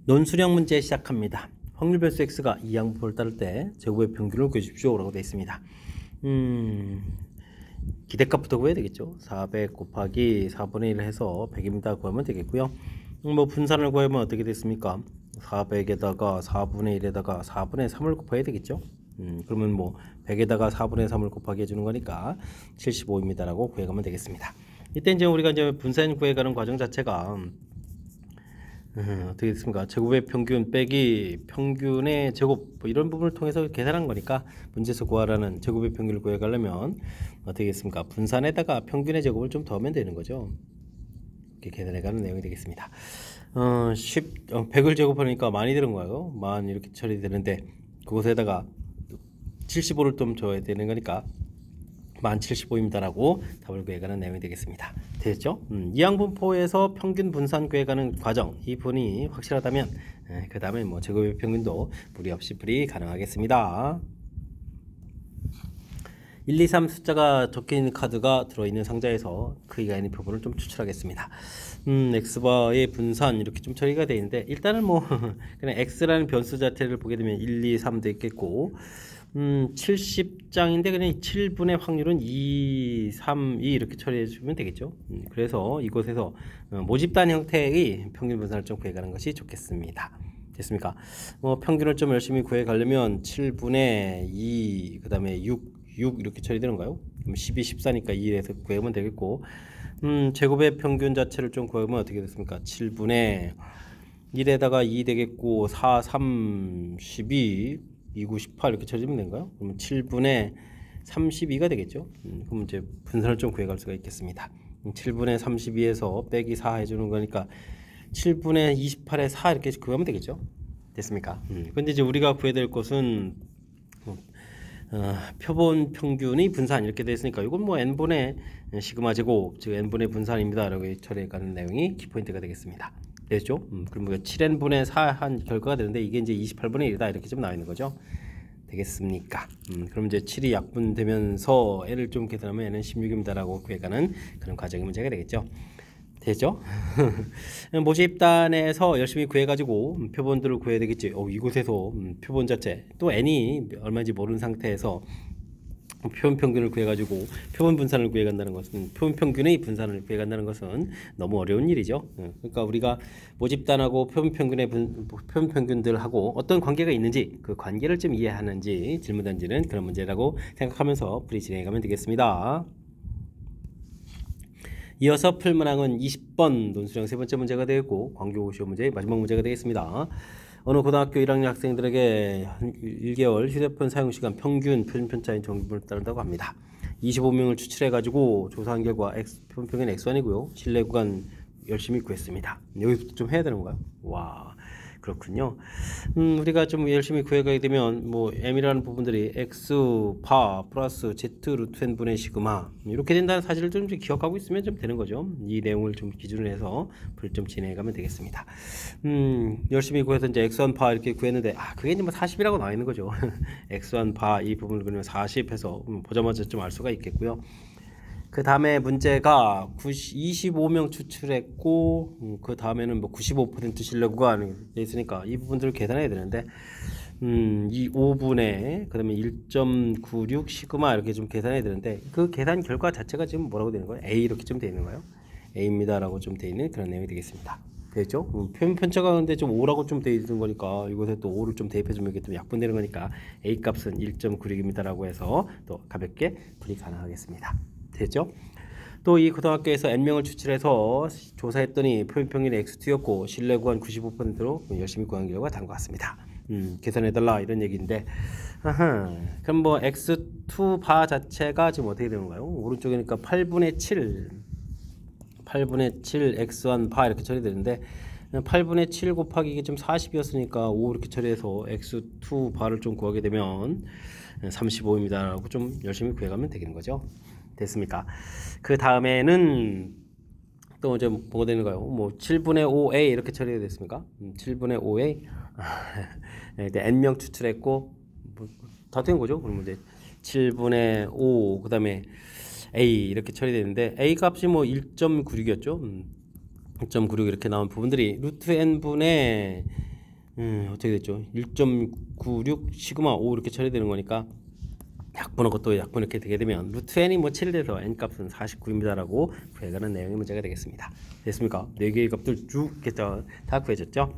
논수령 문제 시작합니다. 확률별수 x가 이 양분을 따를 때 제곱의 평균을 구해주십시오 라고 되어 있습니다. 기대값부터 구해야 되겠죠. 400 곱하기 4분의 1 해서 100입니다 구하면 되겠고요. 뭐 분산을 구하면 어떻게 됐습니까? 400에다가 4분의 1에다가 4분의 3을 곱해야 되겠죠. 그러면 뭐 100에다가 4분의 3을 곱하기 해주는 거니까 75입니다라고 구해가면 되겠습니다. 이때 이제 우리가 이제 분산 구해가는 과정 자체가 어떻게 됐습니까? 제곱의 평균 빼기 평균의 제곱 뭐 이런 부분을 통해서 계산한 거니까 문제에서 구하라는 제곱의 평균을 구해가려면 어떻게 됐습니까? 분산에다가 평균의 제곱을 좀 더하면 되는 거죠. 이렇게 계산해가는 내용이 되겠습니다. 100을 제곱하니까 많이 들은 거예요. 만 이렇게 처리되는데 그곳에다가 75를 좀 줘야 되는 거니까 1075입니다라고 답을 구해가는 내용이 되겠습니다. 됐죠? 이항분포에서 평균 분산 구해가는 과정 이 부분이 확실하다면 그 다음에 뭐 제곱의 평균도 무리 없이 풀이 가능하겠습니다. 1, 2, 3 숫자가 적혀있는 카드가 들어있는 상자에서 크기가 있는 표본을 좀 추출하겠습니다. x바의 분산 이렇게 좀 처리가 되어 있는데 일단은 뭐 그냥 x라는 변수 자체를 보게 되면 1, 2, 3도 있겠고 70장인데 그냥 7분의 확률은 2, 3, 2 이렇게 처리해 주면 되겠죠. 그래서 이곳에서 모집단 형태의 평균 분산을 좀 구해가는 것이 좋겠습니다. 됐습니까? 평균을 좀 열심히 구해가려면 7분의 2, 그 다음에 6 이렇게 처리되는가요? 그럼 12, 14니까 2에서 구하면 되겠고 제곱의 평균 자체를 좀 구하면 어떻게 됐습니까? 7분의 1에다가 2 되겠고 4, 3, 12 2, 9, 18 이렇게 처리되면 되는가요? 그러면 7분의 32가 되겠죠? 그럼 이제 분산을 좀 구해갈 수가 있겠습니다. 7분의 32에서 빼기 4 해주는 거니까 7분의 28에 4 이렇게 구하면 되겠죠? 됐습니까? 근데 이제 우리가 구해야 될 것은 표본 평균의 분산 이렇게 되어 있으니까 이건 뭐 n분의 시그마 제곱 즉 n분의 분산입니다 라고 처리해가는 내용이 키포인트가 되겠습니다. 됐죠? 그럼 7n분의 4 한 결과가 되는데 이게 이제 28분의 1이다 이렇게 좀 나와 있는 거죠. 되겠습니까? 그럼 이제 7이 약분되면서 n을 좀 계산하면 n은 16입니다 라고 구해가는 그런 과정의 문제가 되겠죠. 되죠? 모집단에서 열심히 구해가지고 표본들을 구해야 되겠지. 이곳에서 표본 자체 또 n이 얼마인지 모르는 상태에서 표본 평균을 구해가지고 표본 분산을 구해간다는 것은 표본 평균의 분산을 구해간다는 것은 너무 어려운 일이죠. 그러니까 우리가 모집단하고 표본 평균들하고 어떤 관계가 있는지 그 관계를 좀 이해하는지 질문 던지는 그런 문제라고 생각하면서 풀이 진행해가면 되겠습니다. 이어서 풀 문항은 20번 논술형 세 번째 문제가 되겠고 광교고시호 문제의 마지막 문제가 되겠습니다. 어느 고등학교 1학년 학생들에게 1개월 휴대폰 사용시간 평균 표준편차인 정규분을 따른다고 합니다. 25명을 추출해가지고 조사한 결과 표본 평균 x1이고요. 실내 구간 열심히 구했습니다. 여기서 좀 해야 되는 건가요? 와, 그렇군요. 우리가 좀 열심히 구해가게 되면 뭐 m이라는 부분들이 x 바 플러스 z 루트 n분의 시그마 이렇게 된다는 사실을 좀 기억하고 있으면 좀 되는 거죠. 이 내용을 좀 기준으로 해서 불 좀 진행해가면 되겠습니다. 열심히 구해서 이제 x1 바 이렇게 구했는데 그게 이제 뭐 40이라고 나와 있는 거죠. x1 바 이 부분을 그리면 40 해서 보자마자 좀 알 수가 있겠고요. 그 다음에 문제가 25명 추출했고 그 다음에는 뭐 95% 신뢰 구간이 돼 있으니까 이 부분들을 계산해야 되는데 이 5분의 그 다음에 1.96 시그마 이렇게 좀 계산해야 되는데 그 계산 결과 자체가 지금 뭐라고 되는 거예요? A 이렇게 좀 돼 있는 거예요. A입니다 라고 좀 돼 있는 그런 내용이 되겠습니다. 되죠? 표현 편차가 근데 좀 5라고 좀 돼 있는 거니까 이곳에 또 5를 좀 대입해 주면 이게 좀 약분되는 거니까 A 값은 1.96입니다 라고 해서 또 가볍게 풀이 가능하겠습니다. 됐죠? 또 이 고등학교에서 n명을 추출해서 조사했더니 표본 평균이 x2였고 신뢰 구간 95%로 열심히 구한 결과 다른 것 같습니다. 계산해달라 이런 얘기인데 그럼 뭐 x2 바 자체가 지금 어떻게 되는 건가요? 오른쪽이니까 8분의 7 x1 바 이렇게 처리되는데 8분의 7 곱하기 이게 좀 40이었으니까 5 이렇게 처리해서 x2 바를 좀 구하게 되면 35입니다 라고 좀 열심히 구해가면 되는 거죠. 됐습니까? 그 다음에는 또 이제 뭐가 되는 거예요? 뭐 7분의 5a 이렇게 처리가 됐습니까? 7분의 5a n명 추출했고 다 된 거죠? 그러면 이제 7분의 5 그 다음에 a 이렇게 처리되는데 a 값이 뭐 1.96이었죠? 1.96 이렇게 나온 부분들이 루트 n분의 어떻게 됐죠? 1.96 시그마 5 이렇게 처리되는 거니까 약분하고 또 약분 이렇게 되게 되면 루트 n이 뭐 7에서 n 값은 49입니다라고 구해가는 내용의 문제가 되겠습니다. 됐습니까? 4개의 값들 쭉 이렇게 다 구해졌죠?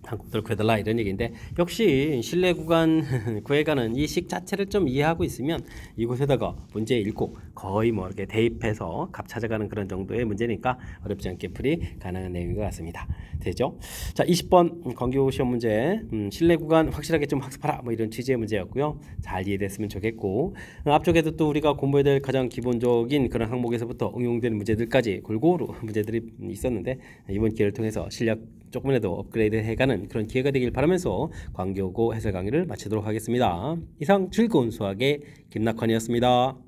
한국들 구해달라 이런 얘기인데 역시 실내 구간 구해가는 이 식 자체를 좀 이해하고 있으면 이곳에다가 문제 읽고 거의 뭐 이렇게 대입해서 값 찾아가는 그런 정도의 문제니까 어렵지 않게 풀이 가능한 내용인 것 같습니다. 되죠? 자, 20번 광교 시험 문제 실내 구간 확실하게 좀 학습하라 뭐 이런 취지의 문제였고요. 잘 이해됐으면 좋겠고 앞쪽에도 또 우리가 공부해야 될 가장 기본적인 그런 항목에서부터 응용되는 문제들까지 골고루 문제들이 있었는데 이번 기회를 통해서 실력 조금이라도 업그레이드 해가는 그런 기회가 되길 바라면서 광교고 해설 강의를 마치도록 하겠습니다. 이상 즐거운 수학의 김낙환이었습니다.